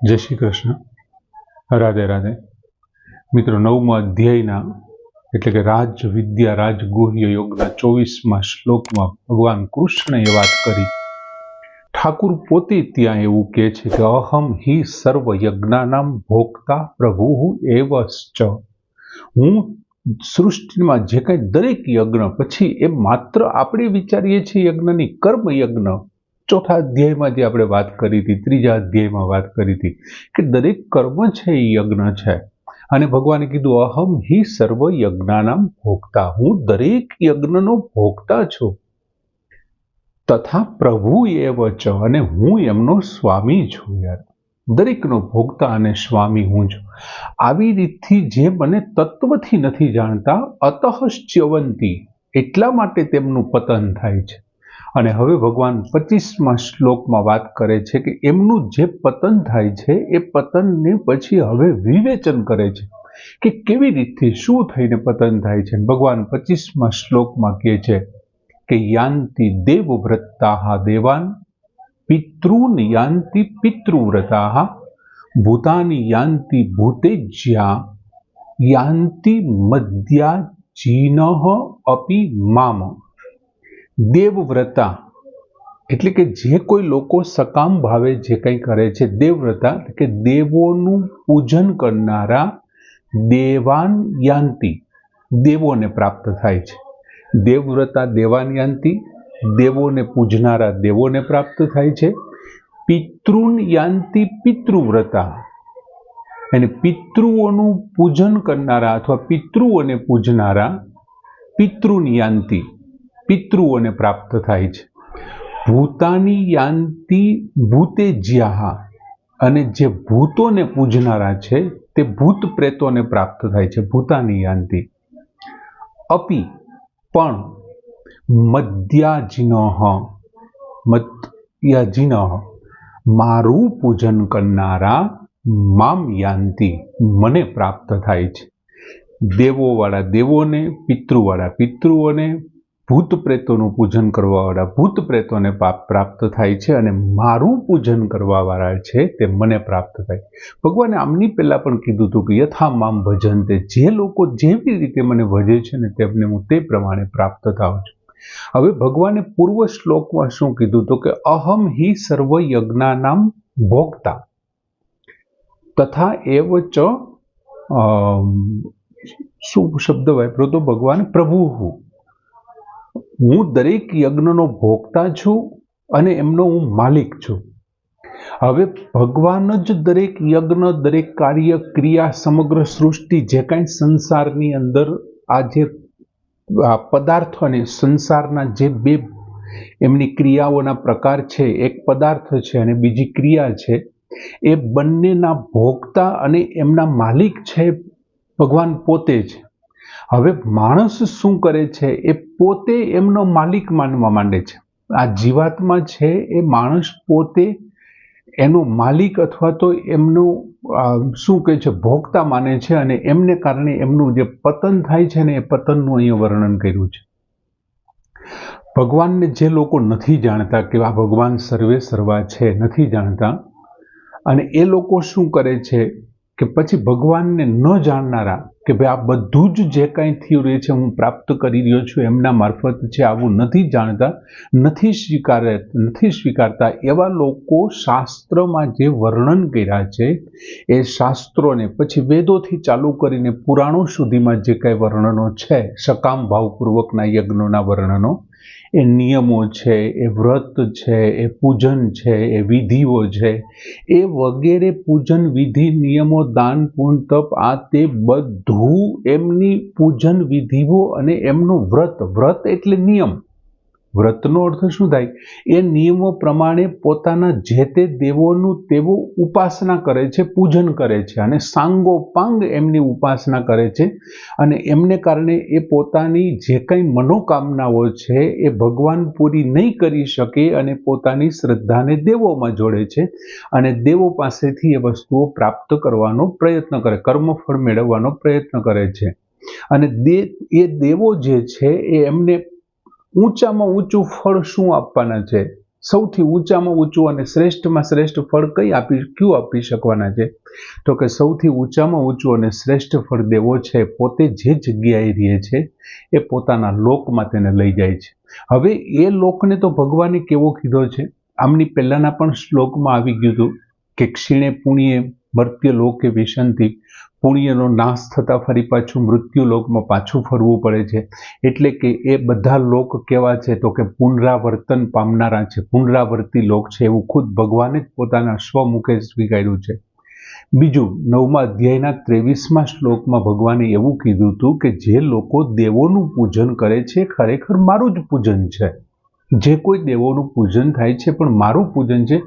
જય શ્રી કૃષ્ણ. રાધે રાધે. મિત્રો, 9મા અધ્યાયના એટલે કે રાજ વિદ્યા રાજગુહ્ય યોગના 24મા શ્લોકમાં ભગવાન કૃષ્ણએ વાત કરી. ઠાકુર પોતે ત્યાં એવું કહે છે કે અહમ હિ સર્વ યજ્ઞાનામ ભોક્તા પ્રભુ એવશ્ચ. હું સૃષ્ટિમાં જે કંઈ દરેક યજ્ઞ, પછી એ માત્ર આપણે વિચારીએ છીએ યજ્ઞની કર્મ યજ્ઞ, ચોથા અધ્યાયમાં જે આપણે વાત કરી હતી, ત્રીજા અધ્યાયમાં વાત કરી હતી કે દરેક કર્મ છે એ યજ્ઞ છે. અને ભગવાને કીધું અહમ હિ સર્વ યજ્ઞાનામ ભોક્તા, હું દરેક યજ્ઞનો ભોક્તા છું. તથા પ્રભુ એવ ચ, અને હું એમનો સ્વામી છું. યાર, દરેકનો ભોક્તા અને સ્વામી હું છું. આવી રીતથી જે મને તત્વથી નથી જાણતા, અતઃશ્ચ્યવંતી, એટલા માટે તેમનું પતન થાય છે. અને હવે ભગવાન 25મા શ્લોકમાં વાત કરે છે કે એમનું જે પતન થાય છે એ પતનને પછી હવે વિવેચન કરે છે કે કેવી રીતથી શું થઈને પતન થાય છે. ભગવાન 25મા શ્લોકમાં કહે છે કે યાન્તિ દેવવ્રતાઃ દેવાન, પિતॄન યાન્તિ પિતૃવ્રતાઃ, ભૂતાની યાન્તિ ભૂતેજ્યા, યાન્તિ મદ્યાજીનઃ અપી મામ. દેવવ્રતા એટલે કે જે કોઈ લોકો સકામ ભાવે જે કંઈ કરે છે, દેવવ્રતા કે દેવોનું પૂજન કરનારા, દેવાન યાન્તિ, દેવોને પ્રાપ્ત થાય છે. દેવવ્રતા દેવાન યાન્તિ, દેવોને પૂજનારા દેવોને પ્રાપ્ત થાય છે. પિતૃન યાન્તિ પિતૃવ્રતા, અને પિતૃઓનું પૂજન કરનારા અથવા પિતૃઓને પૂજનારા પિતૃન યાન્તિ, પિતૃઓને પ્રાપ્ત થાય છે. ભૂતાની યાન્તિ ભૂતેજ્યાઃ, અને જે ભૂતોને પૂજનારા છે તે ભૂત પ્રેતોને પ્રાપ્ત થાય છે. ભૂતાની યાન્તિ. અપી, પણ, મદ્યાજીનઃ, મદ્યાજીનઃ, મારું પૂજન કરનારા મામ યાન્તિ, મને પ્રાપ્ત થાય છે. દેવોવાળા દેવોને, પિતૃવાળા પિતૃઓને, ભૂત પ્રેતોનું પૂજન કરવાવાળા ભૂત પ્રેતોને પ્રાપ્ત થાય છે, અને મારું પૂજન કરવાવાળા છે તે મને પ્રાપ્ત થાય. ભગવાને આમની પહેલા પણ કીધું હતું કે યથા મામ ભજન્તે, જે લોકો જેવી રીતે મને ભજે છે ને તેમને હું તે પ્રમાણે પ્રાપ્ત થાઉં છું. હવે ભગવાને પૂર્વ શ્લોકમાં શું કીધું હતું કે અહમ હિ સર્વ યજ્ઞાનામ ભોક્તા તથા એવ ચ, શું શબ્દ વાપર્યો તો ભગવાન? પ્રભુ. હું દરેક યજ્ઞનો ભોગતા છું અને એમનો હું માલિક છું. હવે ભગવાન જ દરેક યજ્ઞ, દરેક કાર્ય, ક્રિયા, સમગ્ર સૃષ્ટિ, જે કાંઈ સંસારની અંદર આ જે પદાર્થો અને સંસારના જે બે એમની ક્રિયાઓના પ્રકાર છે, એક પદાર્થ છે અને બીજી ક્રિયા છે, એ બંનેના ભોગતા અને એમના માલિક છે ભગવાન પોતે જ. હવે માણસ શું કરે છે? એ પોતે એમનો માલિક માનવા માંડે છે. આ જીવાત્મા છે એ માણસ પોતે એનો માલિક અથવા તો એમનો શું કહે છે, ભોગતા માને છે, અને એમને કારણે એમનું જે પતન થાય છે ને એ પતનનું અહીંયા વર્ણન કર્યું છે. ભગવાનને જે લોકો નથી જાણતા કે આ ભગવાન સર્વે સર્વા છે, નથી જાણતા, અને એ લોકો શું કરે છે કે પછી ભગવાનને ન જાણનારા કે ભાઈ આ બધું જ જે કાંઈ થયું રહે છે હું પ્રાપ્ત કરી રહ્યો છું એમના મારફત છે, આવું નથી જાણતા, નથી સ્વીકારતા એવા લોકો શાસ્ત્રમાં જે વર્ણન કર્યા છે એ શાસ્ત્રોને, પછી વેદોથી ચાલુ કરીને પુરાણો સુધીમાં જે કાંઈ વર્ણનો છે, સકામ ભાવપૂર્વકના યજ્ઞોના વર્ણનો, એ નિયમો છે, એ વ્રત છે, એ પૂજન છે, એ વિધિઓ છે, એ વગેરે પૂજન વિધિ, નિયમો, દાન, પુણ્ય, તપ, આ તે બધું એમની પૂજન વિધિઓ અને એમનું વ્રત એટલે નિયમ. વ્રતનો અર્થ શું થાય? એ નિયમો પ્રમાણે પોતાના જે તે દેવોનું તેઓ ઉપાસના કરે છે, પૂજન કરે છે, અને સાંગોપાંગ એમની ઉપાસના કરે છે, અને એમને કારણે એ પોતાની જે કંઈ મનોકામનાઓ છે એ ભગવાન પૂરી નહીં કરી શકે અને પોતાની શ્રદ્ધાને દેવોમાં જોડે છે, અને દેવો પાસેથી એ વસ્તુઓ પ્રાપ્ત કરવાનો પ્રયત્ન કરે, કર્મફળ મેળવવાનો પ્રયત્ન કરે છે. અને એ દેવો જે છે એ એમને ઊંચામાં ઊંચું ફળ શું આપવાના છે? સૌથી ઊંચામાં ઊંચું અને શ્રેષ્ઠમાં શ્રેષ્ઠ ફળ ક્યું આપી શકવાના છે? તો કે સૌથી ઊંચામાં ઊંચું અને શ્રેષ્ઠ ફળ દેવો છે પોતે જે જગ્યાએ રહે છે એ પોતાના લોકમાં તેને લઈ જાય છે. હવે એ લોકને તો ભગવાને કેવો કીધો છે? આમની પહેલાના પણ શ્લોકમાં આવી ગયું હતું કે ક્ષીણે પુણ્યે મર્ત્ય લોકે વિશંતિ, પુણ્યનો નાશ થતા ફરી પાછું મૃત્યુ લોકમાં પાછું ફરવું પડે છે. એટલે કે એ બધા લોક કેવા છે? તો કે પુનરાવર્તન પામનારા છે, પુનરાવર્તી લોક છે, એવું ખુદ ભગવાને જ પોતાના સ્વમુખે સ્વીકાર્યું છે. બીજું 9મા અધ્યાયના 23મા શ્લોકમાં ભગવાને એવું કીધું હતું કે જે લોકો દેવોનું પૂજન કરે છે ખરેખર મારું જ પૂજન છે. જે કોઈ દેવોનું પૂજન થાય છે પણ મારું પૂજન છે,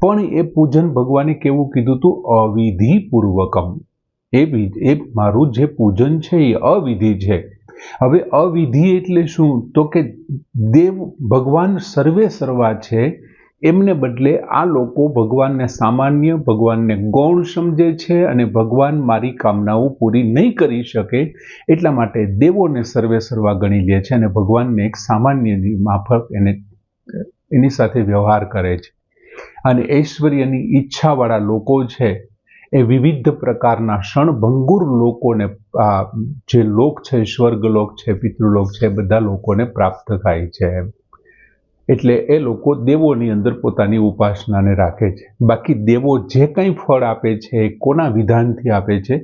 પણ એ પૂજન ભગવાને કેવું કીધું હતું? અવિધિપૂર્વકમ. એ મારું જે પૂજન છે એ અવિધિ છે. હવે અવિધિ એટલે શું? તો કે દેવ ભગવાન સર્વે સર્વા છે, એમને બદલે આ લોકો ભગવાનને સામાન્ય, ભગવાનને ગૌણ સમજે છે અને ભગવાન મારી કામનાઓ પૂરી નહીં કરી શકે એટલા માટે દેવોને સર્વે સર્વા ગણી લે છે અને ભગવાનને એક સામાન્યની માફક એની સાથે વ્યવહાર કરે છે. અને ઐશ્વર્યની ઈચ્છાવાળા લોકો છે એ વિવિધ પ્રકારના ક્ષણભંગુર લોકોને, જે લોક છે, સ્વર્ગલોક છે, પિતૃલોક છે, બધા લોકોને પ્રાપ્ત થાય છે. એટલે એ લોકો દેવોની અંદર પોતાની ઉપાસનાને રાખે છે. બાકી દેવો જે કંઈ ફળ આપે છે એ કોના વિધાનથી આપે છે?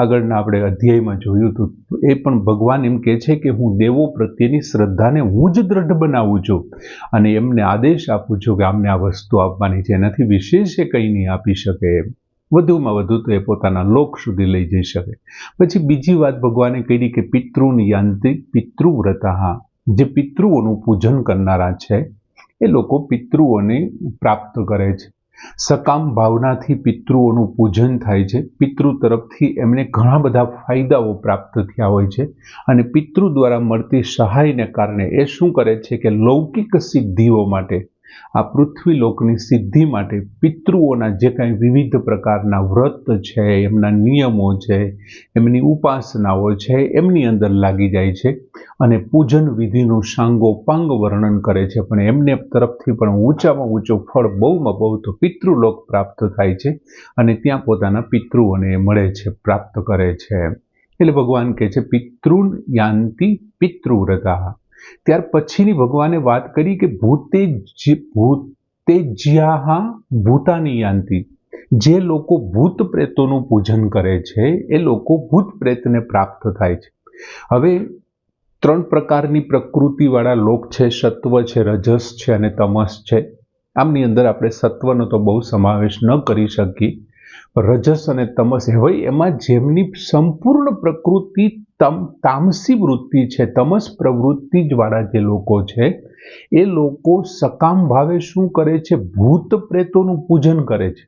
આગળના આપણે અધ્યાયમાં જોયું હતું. એ પણ ભગવાન એમ કહે છે કે હું દેવો પ્રત્યેની શ્રદ્ધાને હું જ દ્રઢ બનાવું છું અને એમને આદેશ આપું છું કે આમને આ વસ્તુ આપવાની છે, એનાથી વિશેષ એ કંઈ નહીં આપી શકે. વધુમાં વધુ તો એ પોતાના લોક સુધી લઈ જઈ શકે. પછી બીજી વાત ભગવાને કહી કે પિતૃન યાંતિ પિતૃવ્રતા. જે પિતૃઓનું પૂજન કરનારા છે એ લોકો પિતૃઓને પ્રાપ્ત કરે છે. સકામ ભાવનાથી પિતૃઓનું પૂજન થાય છે. પિતૃ તરફથી એમને ઘણા બધા ફાયદાઓ પ્રાપ્ત થયા હોય છે અને પિતૃ દ્વારા મળતી સહાયને કારણે એ શું કરે છે કે લૌકિક સિદ્ધિઓ માટે, આ પૃથ્વી લોકની સિદ્ધિ માટે પિતૃઓના જે કાંઈ વિવિધ પ્રકારના વ્રત છે, એમના નિયમો છે, એમની ઉપાસનાઓ છે, એમની અંદર લાગી જાય છે અને પૂજન વિધિનું સાંગોપાંગ વર્ણન કરે છે. પણ એમને તરફથી પણ ઊંચામાં ઊંચું ફળ બહુમાં બહુ તો પિતૃલોક પ્રાપ્ત થાય છે અને ત્યાં પોતાના પિતૃઓને મળે છે, પ્રાપ્ત કરે છે. એટલે ભગવાન કહે છે પિતૃન યાંતિ પિતૃવ્રતા. ત્યાર પછીની ભગવાને વાત કરી કે ભૂતેજ્યાહ ભૂતાની યાંતિ. જે લોકો ભૂત પ્રેતોનું પૂજન કરે છે એ લોકો ભૂત પ્રેતને પ્રાપ્ત થાય છે. હવે 3 પ્રકારની પ્રકૃતિવાળા લોક છે, સત્વ છે, રજસ છે અને તમસ છે. આમની અંદર આપણે સત્વનો તો બહુ સમાવેશ ન કરી શકીએ. રજસ અને તમસ, હવે એમાં જેમની સંપૂર્ણ પ્રકૃતિ તામસી વૃત્તિ છે, તમસ પ્રવૃત્તિ જ વાળા જે લોકો છે એ લોકો સકામ ભાવે શું કરે છે? ભૂત પ્રેતોનું પૂજન કરે છે.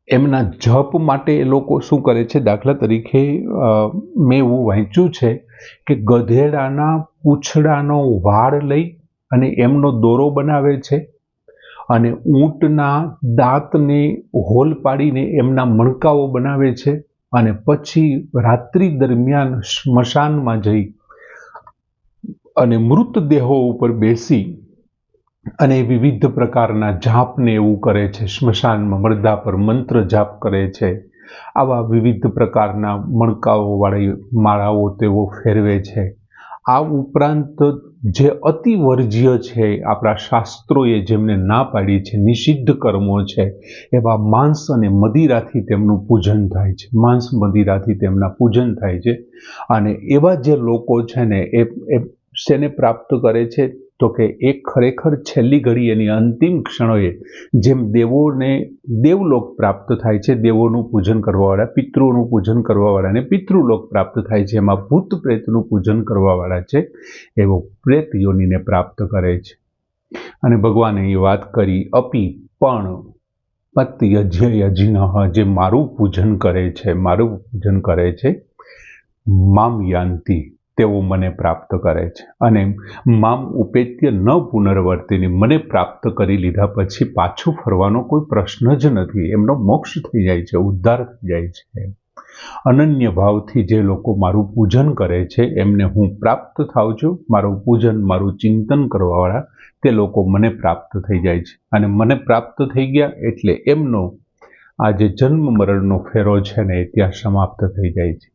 એમના જપ માટે એ લોકો શું કરે છે? દાખલા તરીકે મેં એવું વાંચ્યું છે કે ગધેડાના પૂંછડાનો વાળ લઈ અને એમનો દોરો બનાવે છે અને ઊંટના દાંતને હોલ પાડીને એમના મણકાઓ બનાવે છે અને પછી રાત્રિ દરમિયાન સ્મશાનમાં જઈ અને મૃતદેહો ઉપર બેસી અને વિવિધ પ્રકારના જાપને એવું કરે છે. સ્મશાનમાં મરદા પર મંત્ર જાપ કરે છે. આવા વિવિધ પ્રકારના મણકાઓ વાળી માળાઓ તેઓ ફેરવે છે. આ ઉપરાંત જે અતિવર્જ્ય છે, આપણા શાસ્ત્રોએ જેમને ના પાડી છે, નિષિદ્ધ કર્મો છે, એવા માંસ અને મદિરાથી તેમનું પૂજન થાય છે. માંસ મદિરાથી તેમના પૂજન થાય છે અને એવા જે લોકો છે ને એ શેને પ્રાપ્ત કરે છે? તો કે એ ખરેખર છેલ્લી ઘડી એની અંતિમ ક્ષણોએ જેમ દેવોને દેવલોક પ્રાપ્ત થાય છે, દેવોનું પૂજન કરવાવાળા, પિતૃઓનું પૂજન કરવાવાળાને પિતૃલોક પ્રાપ્ત થાય છે, એમાં ભૂત પ્રેતનું પૂજન કરવાવાળા છે એવો પ્રેત યોનિને પ્રાપ્ત કરે છે. અને ભગવાને એ વાત કરી અપી પણ પત્યજ્યયજિનઃ, જે મારું પૂજન કરે છે, મારું પૂજન કરે છે, મામ યાંતિ, તેઓ મને પ્રાપ્ત કરે છે. અને મામ ઉપેત્ય ન પુનર્વર્તિની, મને પ્રાપ્ત કરી લીધા પછી પાછું ફરવાનો કોઈ પ્રશ્ન જ નથી. એમનો મોક્ષ થઈ જાય છે, ઉદ્ધાર થઈ જાય છે. અનન્ય ભાવથી જે લોકો મારું પૂજન કરે છે એમને હું પ્રાપ્ત થાઉં છું. મારું પૂજન, મારું ચિંતન કરવાવાળા તે લોકો મને પ્રાપ્ત થઈ જાય છે, અને મને પ્રાપ્ત થઈ ગયા એટલે એમનો આ જે જન્મ મરણનો ફેરો છે ને એ ત્યાં સમાપ્ત થઈ જાય છે.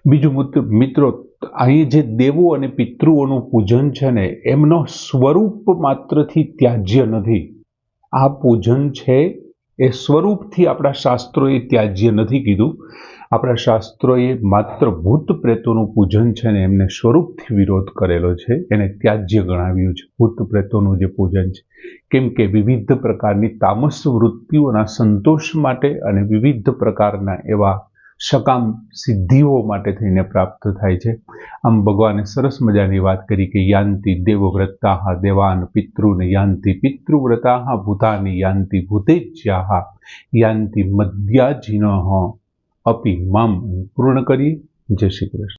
બીજું મિત્રો, અહીં જે દેવો અને પિતૃઓનું પૂજન છે ને એમનો સ્વરૂપ માત્રથી ત્યાજ્ય નથી. આ પૂજન છે એ સ્વરૂપથી આપણા શાસ્ત્રોએ ત્યાજ્ય નથી કીધું. આપણા શાસ્ત્રોએ માત્ર ભૂત પ્રેતોનું પૂજન છે ને એમને સ્વરૂપથી વિરોધ કરેલો છે, એને ત્યાજ્ય ગણાવ્યું છે ભૂત પ્રેતોનું જે પૂજન છે. કેમ કે વિવિધ પ્રકારની તામસ વૃત્તિઓના સંતોષ માટે અને વિવિધ પ્રકારના એવા સકામ સિદ્ધિઓ માટે થઈને પ્રાપ્ત થાય છે. આમ ભગવાને સરસ મજાની વાત કરી કે યાંતિ દેવવ્રતાઃ દેવાન પિતૃન યાંતિ પિતૃવ્રતાઃ ભૂતાની યાંતિ ભૂતેજ્યાઃ યાંતિ મદ્યાજીનઃ અપી મામ. પૂર્ણ કરીએ. જય શ્રી કૃષ્ણ.